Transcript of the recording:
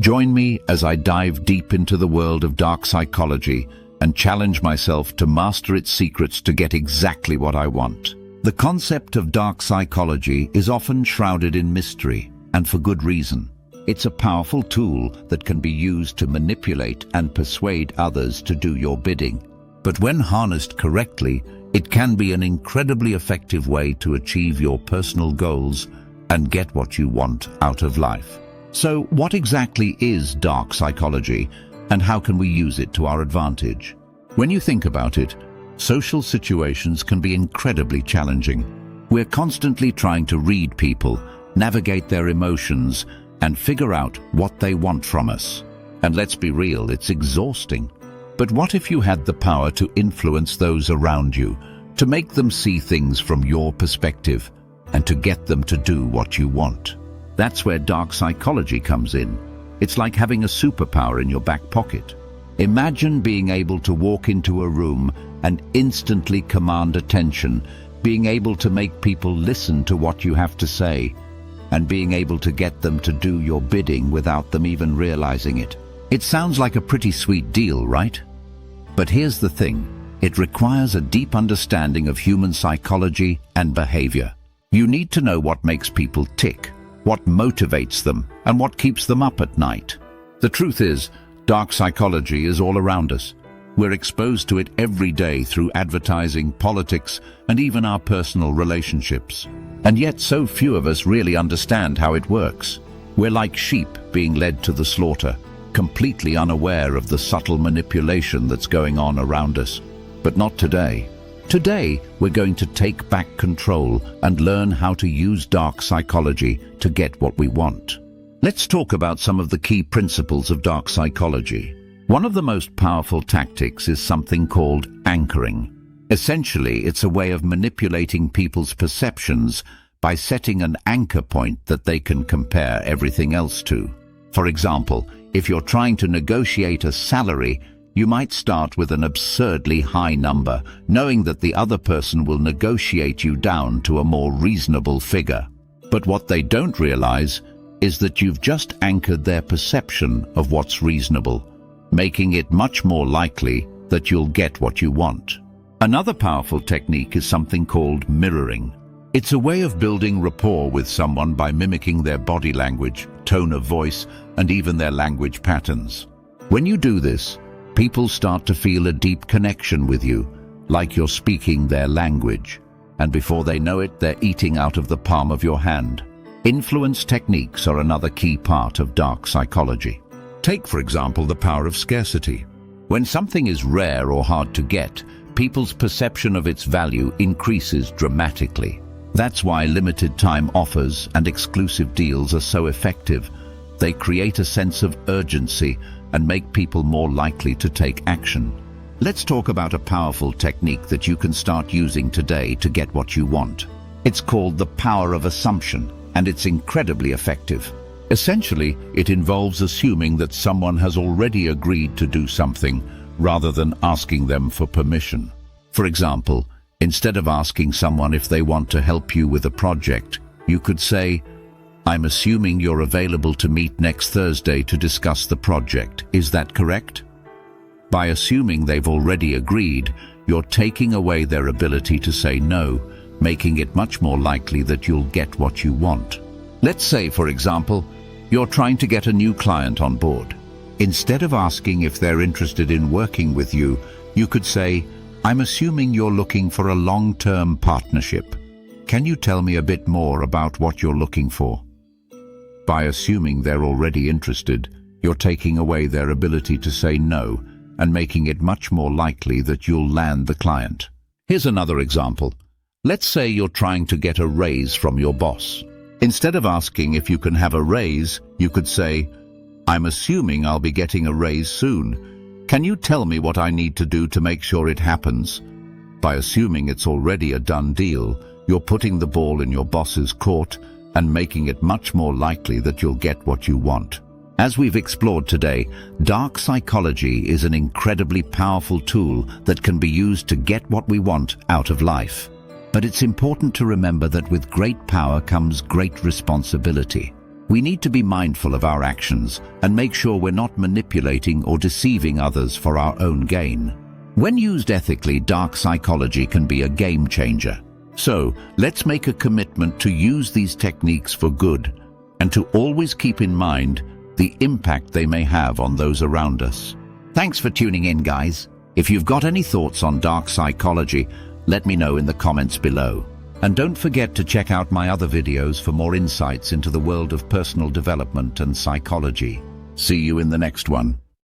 Join me as I dive deep into the world of dark psychology and challenge myself to master its secrets to get exactly what I want. The concept of dark psychology is often shrouded in mystery, and for good reason. It's a powerful tool that can be used to manipulate and persuade others to do your bidding. But when harnessed correctly, it can be an incredibly effective way to achieve your personal goals and get what you want out of life. So, what exactly is dark psychology, and how can we use it to our advantage? When you think about it, social situations can be incredibly challenging. We're constantly trying to read people, navigate their emotions, and figure out what they want from us. And let's be real, it's exhausting. But what if you had the power to influence those around you, to make them see things from your perspective, and to get them to do what you want? That's where dark psychology comes in. It's like having a superpower in your back pocket. Imagine being able to walk into a room and instantly command attention, being able to make people listen to what you have to say, and being able to get them to do your bidding without them even realizing it. It sounds like a pretty sweet deal, right? But here's the thing. It requires a deep understanding of human psychology and behavior. You need to know what makes people tick, what motivates them, and what keeps them up at night. The truth is, dark psychology is all around us. We're exposed to it every day through advertising, politics, and even our personal relationships. And yet so few of us really understand how it works. We're like sheep being led to the slaughter, completely unaware of the subtle manipulation that's going on around us. But not today. Today, we're going to take back control and learn how to use dark psychology to get what we want. Let's talk about some of the key principles of dark psychology. One of the most powerful tactics is something called anchoring. Essentially, it's a way of manipulating people's perceptions by setting an anchor point that they can compare everything else to. For example, if you're trying to negotiate a salary, you might start with an absurdly high number, knowing that the other person will negotiate you down to a more reasonable figure. But what they don't realize is that you've just anchored their perception of what's reasonable, making it much more likely that you'll get what you want. Another powerful technique is something called mirroring. It's a way of building rapport with someone by mimicking their body language, tone of voice, and even their language patterns. When you do this, people start to feel a deep connection with you, like you're speaking their language. And before they know it, they're eating out of the palm of your hand. Influence techniques are another key part of dark psychology. Take, for example, the power of scarcity. When something is rare or hard to get, people's perception of its value increases dramatically. That's why limited time offers and exclusive deals are so effective. They create a sense of urgency and make people more likely to take action. Let's talk about a powerful technique that you can start using today to get what you want. It's called the power of assumption, and it's incredibly effective. Essentially, it involves assuming that someone has already agreed to do something rather than asking them for permission. For example, instead of asking someone if they want to help you with a project, you could say, "I'm assuming you're available to meet next Thursday to discuss the project. Is that correct?" By assuming they've already agreed, you're taking away their ability to say no, making it much more likely that you'll get what you want. Let's say, for example, you're trying to get a new client on board. Instead of asking if they're interested in working with you, you could say, "I'm assuming you're looking for a long-term partnership. Can you tell me a bit more about what you're looking for?" By assuming they're already interested, you're taking away their ability to say no and making it much more likely that you'll land the client. Here's another example. Let's say you're trying to get a raise from your boss. Instead of asking if you can have a raise, you could say, "I'm assuming I'll be getting a raise soon. Can you tell me what I need to do to make sure it happens?" By assuming it's already a done deal, you're putting the ball in your boss's court and making it much more likely that you'll get what you want. As we've explored today, dark psychology is an incredibly powerful tool that can be used to get what we want out of life. But it's important to remember that with great power comes great responsibility. We need to be mindful of our actions and make sure we're not manipulating or deceiving others for our own gain. When used ethically, dark psychology can be a game changer. So, let's make a commitment to use these techniques for good and to always keep in mind the impact they may have on those around us. Thanks for tuning in, guys. If you've got any thoughts on dark psychology, let me know in the comments below. And don't forget to check out my other videos for more insights into the world of personal development and psychology. See you in the next one.